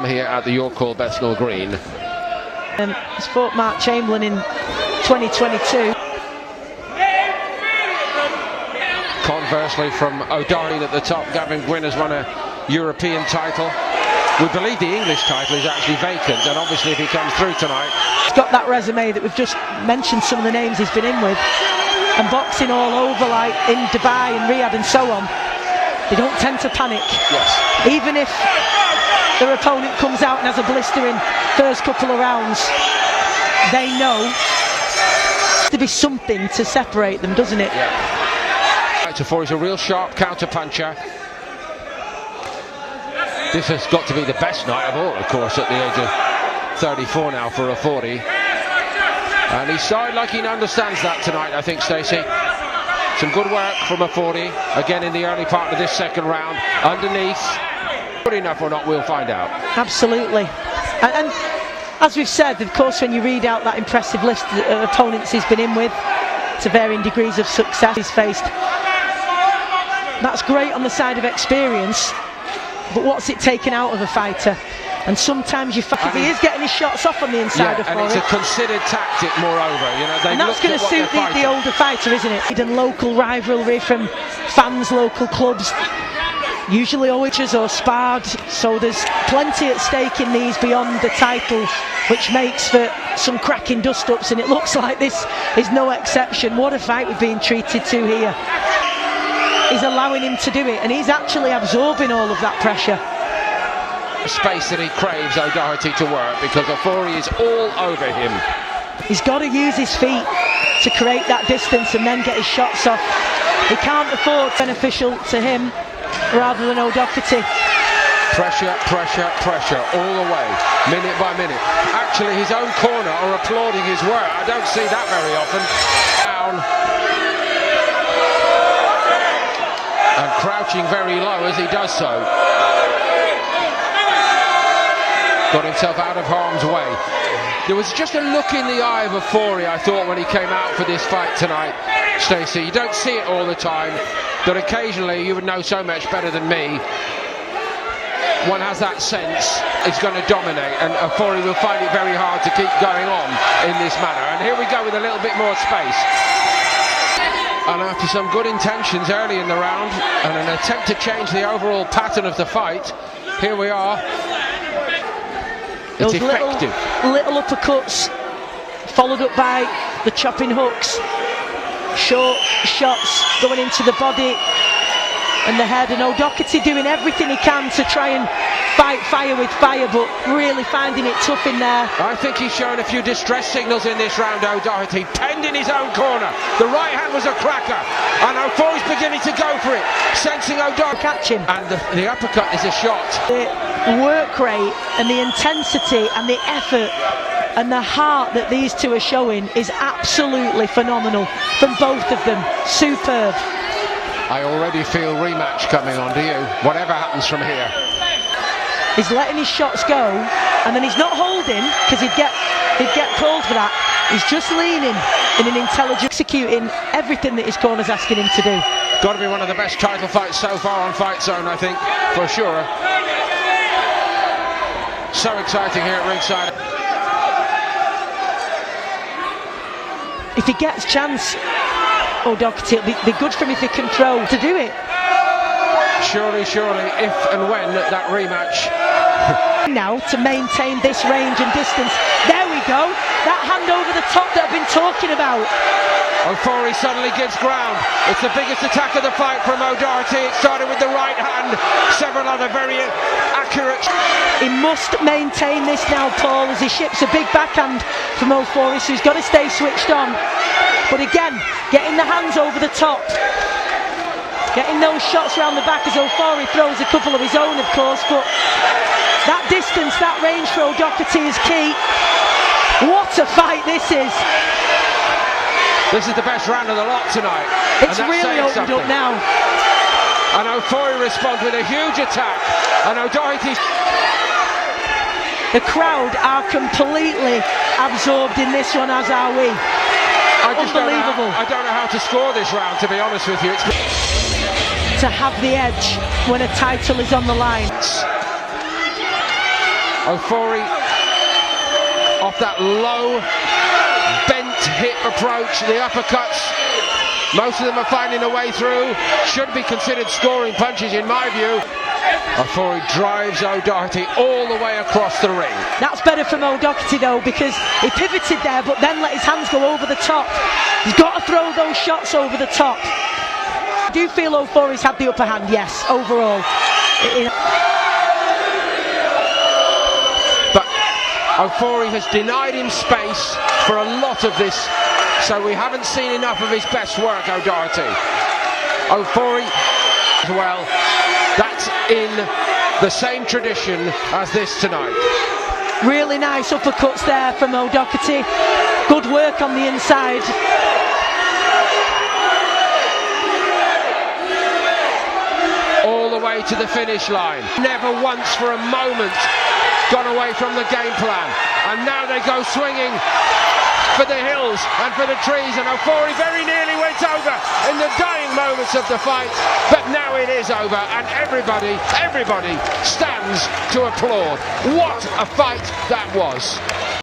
Here at the York Hall, Bethnal Green. He's fought Mark Chamberlain in 2022. Conversely, from 𝙱𝚘𝚘𝚗 at the top, Gavin Gwynn has won a European title. We believe the English title is actually vacant, and obviously if he comes through tonight... He's got that resume that we've just mentioned, some of the names he's been in with, and boxing all over, like in Dubai and Riyadh and so on. They don't tend to panic. Yes. Even if their opponent comes out and has a blistering first couple of rounds, they know to be something to separate them, doesn't it? Yeah. Ofori's a real sharp counter puncher. This has got to be the best night of all, of course, at the age of 34 now for Ofori. And he's started like he understands that tonight, I think, Stacey. Some good work from Ofori, again in the early part of this second round, underneath. Good enough or not, we'll find out. Absolutely. And as we've said, of course, when you read out that impressive list of opponents he's been in with, to varying degrees of success he's faced, that's great on the side of experience, but what's it taken out of a fighter? And sometimes you if he is getting his shots off on the inside of and it's a considered tactic, moreover. You know, and that's going to suit the older fighter, isn't it? And local rivalry from fans, local clubs, usually always or sparred, so there's plenty at stake in these beyond the title, which makes for some cracking dust-ups, and it looks like this is no exception. What a fight we're being treated to here. He's allowing him to do it, and he's actually absorbing all of that pressure. Space that he craves 𝙱𝚘𝚘𝚗 to work, because Ofori is all over him. He's got to use his feet to create that distance and then get his shots off. He can't afford beneficial to him rather than 𝙱𝚘𝚘𝚗. Pressure, pressure, pressure all the way, minute by minute. Actually, his own corner are applauding his work. I don't see that very often. Down and crouching very low as he does so. Got himself out of harm's way. There was just a look in the eye of Ofori, I thought, when he came out for this fight tonight, Stacey. You don't see it all the time, but occasionally, you would know so much better than me, one has that sense it's going to dominate, and Ofori will find it very hard to keep going on in this manner. And here we go with a little bit more space. And after some good intentions early in the round, and an attempt to change the overall pattern of the fight, here we are. It's effective. Little uppercuts, followed up by the chopping hooks, short shots going into the body and the head, and 𝙱𝚘𝚘𝚗 doing everything he can to try and fight fire with fire, but really finding it tough in there. I think he's shown a few distress signals in this round, 𝙱𝚘𝚘𝚗, penned in his own corner. The right hand was a cracker, and Ofori's beginning to go for it, sensing 𝙱𝚘𝚘𝚗 catch him. And the uppercut is a shot. The work rate and the intensity and the effort and the heart that these two are showing is absolutely phenomenal from both of them. Superb. I already feel rematch coming on, do you? Whatever happens from here. He's letting his shots go, and then he's not holding, because he'd get called for that. He's just leaning in an intelligent, executing everything that his corner's asking him to do. Got to be one of the best title fights so far on Fight Zone, I think, for sure. So exciting here at ringside. If he gets chance, 𝙱𝚘𝚘𝚗, it'll be good for him if he can throw to do it. Surely, if and when that rematch. Now to maintain this range and distance. There we go. That hand over the top that I've been talking about. Ofori suddenly gives ground. It's the biggest attack of the fight from 𝙱𝚘𝚘𝚗. It started with the right hand, several other very accurate. He must maintain this now, Paul, as he ships a big backhand from Ofori, so he's got to stay switched on. But again, getting the hands over the top, getting those shots around the back as Ofori throws a couple of his own, of course, but that distance, that range for 𝙱𝚘𝚘𝚗 is key. What a fight this is! This is the best round of the lot tonight. It's really opened up now. And Ofori responds with a huge attack. And 𝙱𝚘𝚘𝚗... The crowd are completely absorbed in this one, as are we. Unbelievable. I don't know how to score this round, to be honest with you. To have the edge when a title is on the line. Ofori off that low bent hip approach, the uppercuts. Most of them are finding a way through. Should be considered scoring punches in my view. Ofori drives O'Doherty all the way across the ring. That's better from O'Doherty though, because he pivoted there but then let his hands go over the top. He's got to throw those shots over the top. I do feel Ofori's had the upper hand, yes, overall. But Ofori has denied him space for a lot of this, so we haven't seen enough of his best work, O'Doherty. Ofori as well, that's in the same tradition as this tonight. Really nice uppercuts there from O'Doherty. Good work on the inside. All the way to the finish line. Never once for a moment gone away from the game plan. And now they go swinging for the hills and for the trees, and Ofori very nearly went over in the dying moments of the fight, but now it is over and everybody stands to applaud. What a fight that was.